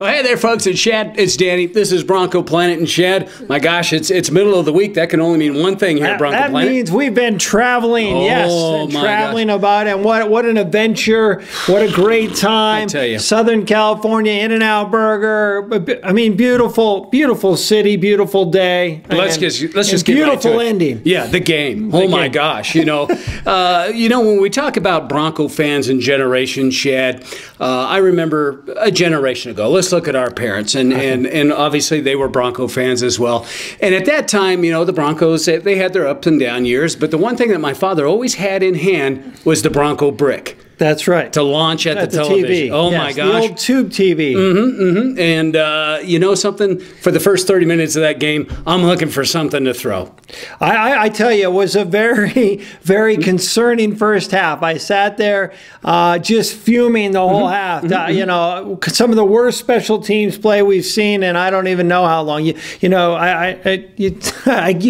hey there, folks. It's Shad. It's Danny. This is Bronco Planet and Shad. My gosh, it's middle of the week. That can only mean one thing here at Bronco Planet. That means we've been traveling. And traveling about it. And what an adventure. What a great time. I tell you. Southern California, In-N-Out Burger. I mean, beautiful city, beautiful day. Let's just get right to it. Beautiful ending. Yeah, the game. Oh my gosh. When we talk about Bronco fans and generation, Shad, I remember a generation ago. Let's look at our parents, and obviously they were Bronco fans as well. And at that time, the Broncos, they had their ups and down years, but the one thing that my father always had in hand was the Bronco brick. That's right. To launch at the television. TV. Oh, yes, my gosh. The old tube TV. And you know something? For the first 30 minutes of that game, I'm looking for something to throw. I tell you, it was a very, very concerning first half. I sat there just fuming the whole half. Some of the worst special teams play we've seen, and I don't even know how long. You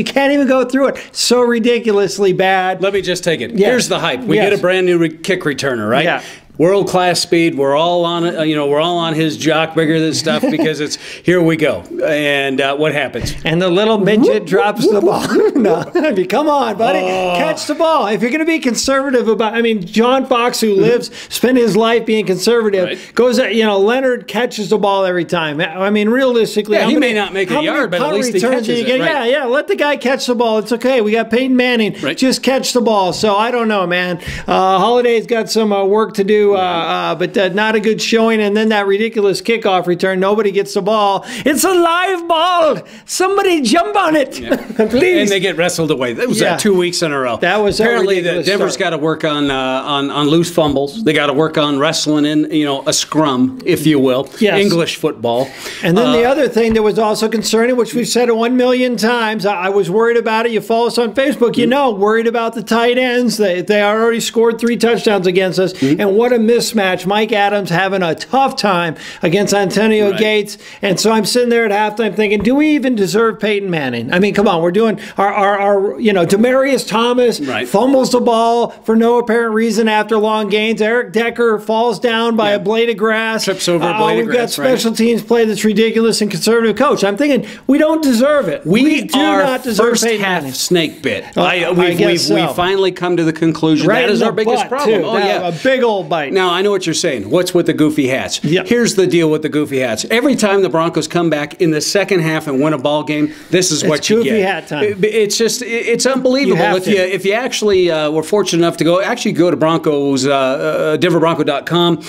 can't even go through it. So ridiculously bad. Let me just take it. Yes. Here's the hype. We get a brand new kick returner. Right? Yeah. World-class speed. We're all on it. We're all on his jock bigger than stuff because it's here we go. And what happens? And the little midget drops the ball. No, I mean, come on, buddy, catch the ball. If you're going to be conservative about, John Fox, who spent his life being conservative, goes. Leonard catches the ball every time. Realistically, he may not make a yard, but at least he catches it. Right. Yeah. Let the guy catch the ball. It's okay. We got Peyton Manning. Right. Just catch the ball. So I don't know, man. Holiday's got some work to do. But not a good showing, and then that ridiculous kickoff return. Nobody gets the ball. It's a live ball. Somebody jump on it, please. And they get wrestled away. That was 2 weeks in a row. That was apparently Denver's got to work on loose fumbles. They got to work on wrestling in a scrum, if you will. Yes. English football. And then the other thing that was also concerning, which we've said it 1 million times, I was worried about it. You follow us on Facebook, worried about the tight ends. They already scored 3 touchdowns against us, and what a mismatch. Mike Adams having a tough time against Antonio Gates. And so I'm sitting there at halftime thinking, do we even deserve Peyton Manning? Come on, we're doing our Demaryius Thomas fumbles the ball for no apparent reason after long gains. Eric Decker falls down by a blade of grass. Trips over a blade of grass. We've got special teams play that's ridiculous and conservative coach. I'm thinking, we don't deserve it. We do not deserve Peyton Manning. Snake bit. We've finally come to the conclusion that is our biggest problem. Too. A big old bite. Now, I know what you're saying. What's with the goofy hats? Yep. Here's the deal with the goofy hats. Every time the Broncos come back in the second half and win a ball game, this is what you get. Goofy hat time. It's unbelievable. If you actually were fortunate enough to go to Broncos, DenverBronco.com,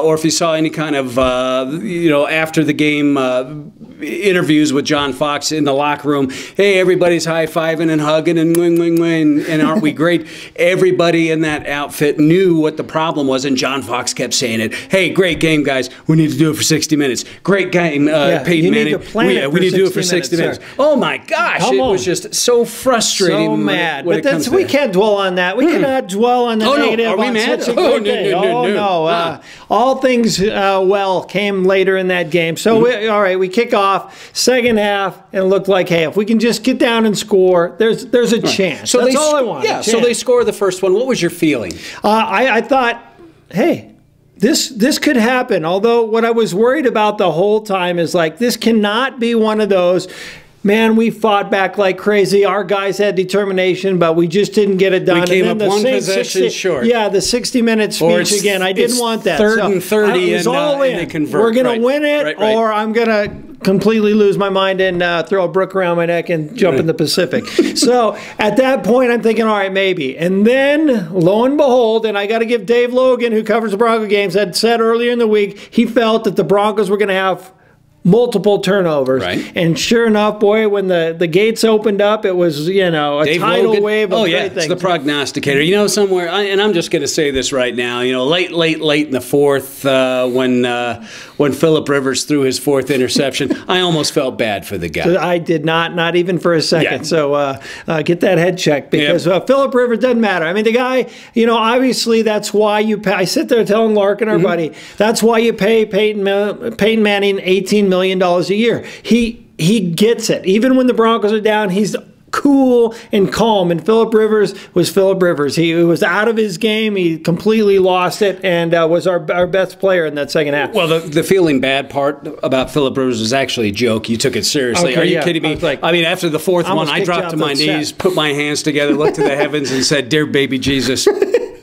or if you saw any kind of after the game interviews with John Fox in the locker room. Hey, everybody's high-fiving and hugging and wing, and aren't we great? Everybody in that outfit knew what the problem was, and John Fox kept saying it. Hey, great game, guys. We need to do it for 60 minutes. Great game, Peyton Manning. We need to do it for 60 minutes. Oh, my gosh. It was just so frustrating. So mad. But we can't dwell on that. We cannot dwell on the negative. Are we mad? No. All things came later in that game. So, all right, we kick off second half, and it looked like, hey, if we can just get down and score, there's a chance. So that's all I want. Yeah, so they score the first one. What was your feeling? I thought, hey, this could happen. Although what I was worried about the whole time is like, this cannot be one of those, man, we fought back like crazy. Our guys had determination, but we just didn't get it done. We came up one possession short. Yeah, the 60-minute speech again. I didn't want that. Third and 30, and they convert. We're going to win it, or I'm going to completely lose my mind and throw a brook around my neck and jump in the Pacific. So at that point, I'm thinking, all right, maybe. And then, lo and behold, and I got to give Dave Logan, who covers the Bronco games, had said earlier in the week, he felt that the Broncos were going to have multiple turnovers. And sure enough, boy, when the gates opened up, it was, a Dave tidal Logan, wave of great things. It's the prognosticator. Somewhere, and I'm just going to say this right now, late in the fourth, when Phillip Rivers threw his 4th interception, I almost felt bad for the guy. I did not even for a second. Yeah. So get that head checked, because Phillip Rivers doesn't matter. The guy, obviously that's why you pay. I sit there telling Larkin, our buddy, that's why you pay Peyton Manning $18 million a year. He gets it. Even when the Broncos are down, he's cool and calm. And Phillip Rivers was Phillip Rivers. He was out of his game. He completely lost it and was our best player in that second half. Well, the feeling bad part about Phillip Rivers was actually a joke. You took it seriously. Okay, Are you kidding me? I mean, after the fourth one, I dropped to my knees, put my hands together, looked to the heavens, and said, "Dear baby Jesus,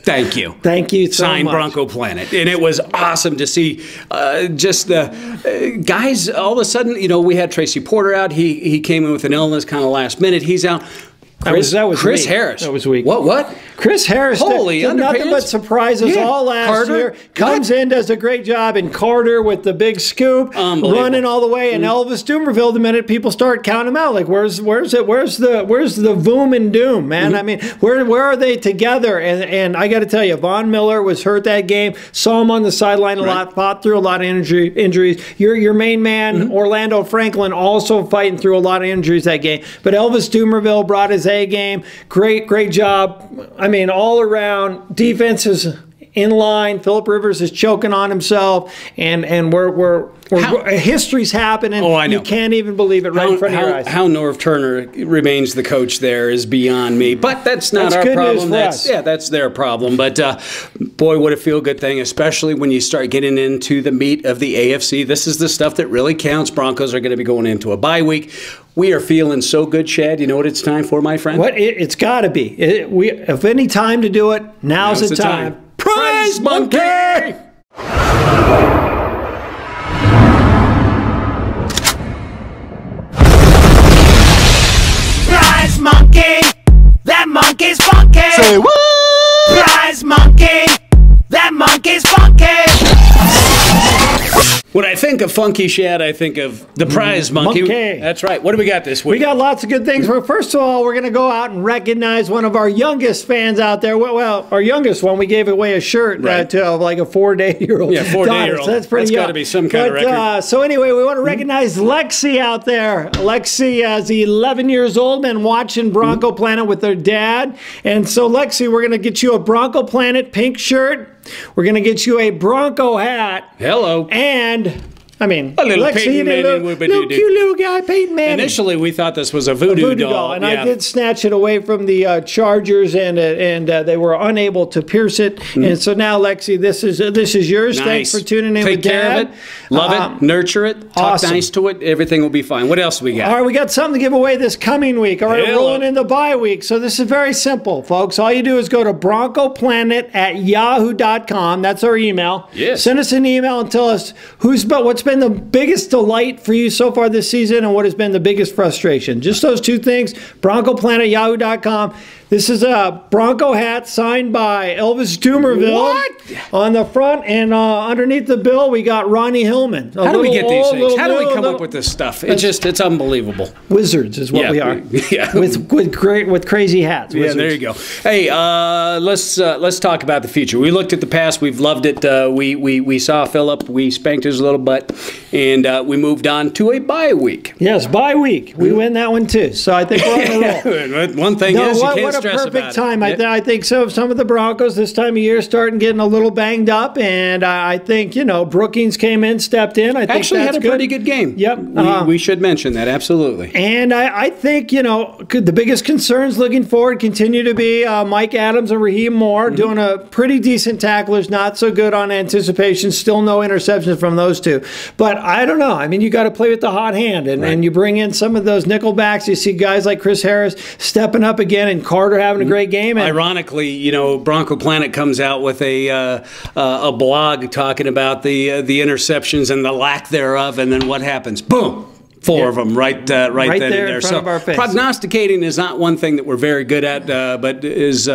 thank you. Thank you so Sign much." Bronco Planet." And it was awesome to see just the guys all of a sudden, we had Tracy Porter out. He came in with an illness kind of last minute. He's out. Chris weak. Harris. That was weak. What? Chris Harris did nothing but surprise us all last year. Comes in, does a great job, and Carter with the big scoop, running all the way, and Elvis Dumerville. The minute people start counting him out, like where's the boom and doom, man? I mean, where are they together? And I got to tell you, Von Miller was hurt that game. Saw him on the sideline a lot, fought through a lot of injuries. Your main man, Orlando Franklin, also fighting through a lot of injuries that game. But Elvis Dumerville brought his A game. Great job. I mean, all around, defense is in line. Phillip Rivers is choking on himself, and history's happening. Oh, I know. You can't even believe it in front of your eyes. How Norv Turner remains the coach there is beyond me. But that's not our good problem. News for us. That's their problem. But boy, what a feel-good thing, especially when you start getting into the meat of the AFC. This is the stuff that really counts. Broncos are going to be going into a bye week. We are feeling so good, Chad. You know what it's time for, my friend? What? It's got to be. If any time to do it, now's the time. Prize Monkey! Prize Monkey! That monkey's funky! Say what? Prize Monkey! That monkey's funky! When I think of funky, Shad, I think of the prize monkey. That's right. What do we got this week? We got lots of good things. Well, first of all, we're going to go out and recognize one of our youngest fans out there. Well, our youngest one. We gave away a shirt to like a 4-day-old. Yeah, 4-day-old. So that's pretty got to be some kind of record. So anyway, we want to recognize Lexi out there. Lexi is 11 years old and watching Bronco Planet with her dad. And so, Lexi, we're going to get you a Bronco Planet pink shirt. We're going to get you a Bronco hat. Hello. And, I mean, a little Lexi, Peyton Manning, little cute little guy, Peyton Manning. Initially, we thought this was a voodoo doll. And I did snatch it away from the Chargers, and they were unable to pierce it. And so now, Lexi, this is yours. Nice. Thanks for tuning in with Dad. Take care of it. Love it. Nurture it. Talk nice to it. Everything will be fine. What else we got? All right, we got something to give away this coming week. All right, rolling in the bye week. So this is very simple, folks. All you do is go to BroncoPlanet@yahoo.com. That's our email. Yes. Send us an email and tell us what's been the biggest delight for you so far this season and what has been the biggest frustration. Just those two things. BroncoPlanet@yahoo.com. This is a Bronco hat signed by Elvis Dumerville on the front, and underneath the bill we got Ronnie Hillman. How do we get these things? How do we come up with this stuff? It's unbelievable. Wizards is what we are. Yeah. With crazy hats. Wizards. Yeah, there you go. Hey, let's talk about the future. We looked at the past. We've loved it. We saw Phillip. We spanked his little butt, and we moved on to a bye week. Yes, bye week. We win that one too. So I think we're on the roll. One thing is you can't stress what a perfect time. Yeah. I think so. Some of the Broncos this time of year starting getting a little banged up, and I think Brookings came in, stepped in. I think actually had a pretty good game. Yep, we should mention that absolutely. And I think the biggest concerns looking forward continue to be Mike Adams and Raheem Moore doing a pretty decent tacklers, not so good on anticipation. Still no interceptions from those two. But I don't know. I mean, you got to play with the hot hand, and you bring in some of those nickelbacks. You see guys like Chris Harris stepping up again, and Carter having a great game. And ironically, Bronco Planet comes out with a blog talking about the interceptions and the lack thereof, and then what happens? Boom! Four of them right then and there. In front of our face. Prognosticating is not one thing that we're very good at, but as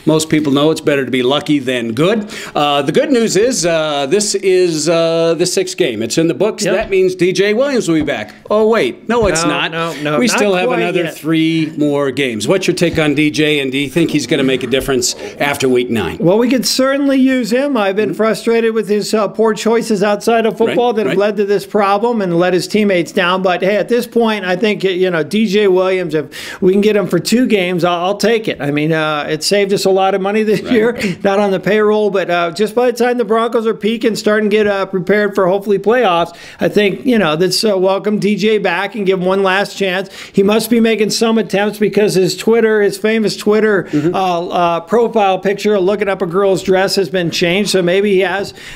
most people know, it's better to be lucky than good. The good news is this is the 6th game. It's in the books. That means DJ Williams will be back. Oh, wait. No, it's not. No, we still have another yet. 3 more games. What's your take on DJ, and do you think he's going to make a difference after week 9? Well, we could certainly use him. I've been frustrated with his poor choices outside of football that have led to this problem and let his teammates down. But But hey, at this point, I think DJ Williams, if we can get him for 2 games, I'll take it. I mean, it saved us a lot of money this year, not on the payroll, but just by the time the Broncos are peaking, starting to get prepared for hopefully playoffs, I think that's welcome DJ back and give him one last chance. He must be making some attempts because his famous Twitter profile picture looking up a girl's dress has been changed. So maybe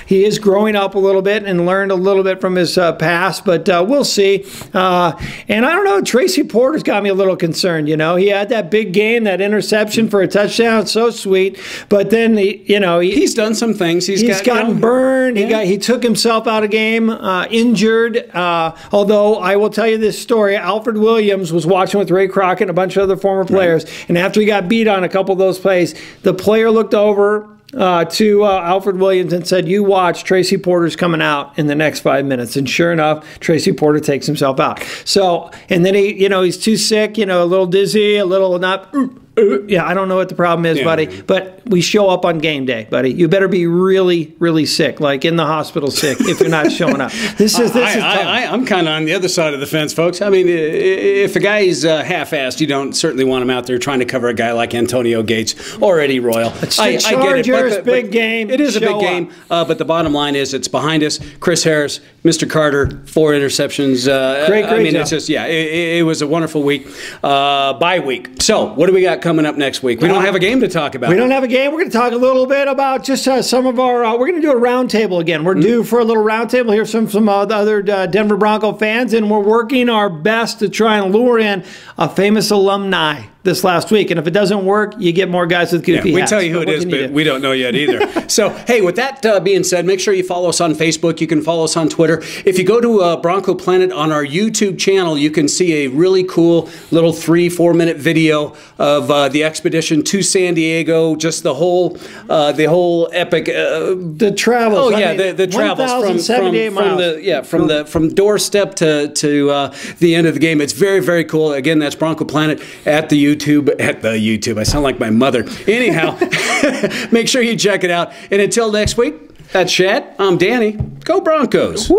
he is growing up a little bit and learned a little bit from his past, but we'll see. And I don't know, Tracy Porter's got me a little concerned. He had that big game, that interception for a touchdown, so sweet. But then he's done some things. He's gotten burned. He took himself out of game, injured. Although I will tell you this story, Alfred Williams was watching with Ray Crockett and a bunch of other former players, and after he got beat on a couple of those plays, the player looked over to Alfred Williams and said, "You watch, Tracy Porter's coming out in the next 5 minutes." And sure enough, Tracy Porter takes himself out. So, and then he's too sick, a little dizzy, a little not. I don't know what the problem is, buddy, but we show up on game day, buddy. You better be really, really sick, like in the hospital sick, if you're not showing up. This is tough. I'm kind of on the other side of the fence, folks. I mean, if a guy is half-assed, you don't certainly want him out there trying to cover a guy like Antonio Gates or Eddie Royal. I get it. But big game. It is a big game, but the bottom line is it's behind us. Chris Harris, Mr. Carter, 4 interceptions. Great I mean, job. it's just, it was a wonderful week, bye week. So, what do we got coming up next week? We don't have a game to talk about. We don't have a game. We're going to talk a little bit about just some of our. We're going to do a roundtable again. We're due for a little roundtable. Here's some other Denver Bronco fans, and we're working our best to try and lure in a famous alumni this last week. And if it doesn't work, you get more guys with goofy hats. We tell you who it is, but we don't know yet either. So, hey, with that being said, make sure you follow us on Facebook. You can follow us on Twitter. If you go to Bronco Planet on our YouTube channel, you can see a really cool little 3-4 minute video of the expedition to San Diego, just the whole epic. The travels. The travels from doorstep to the end of the game. It's very, very cool. Again, that's Bronco Planet at the YouTube. I sound like my mother. Anyhow, make sure you check it out. And until next week, that's Shad. I'm Danny. Go Broncos. Woo!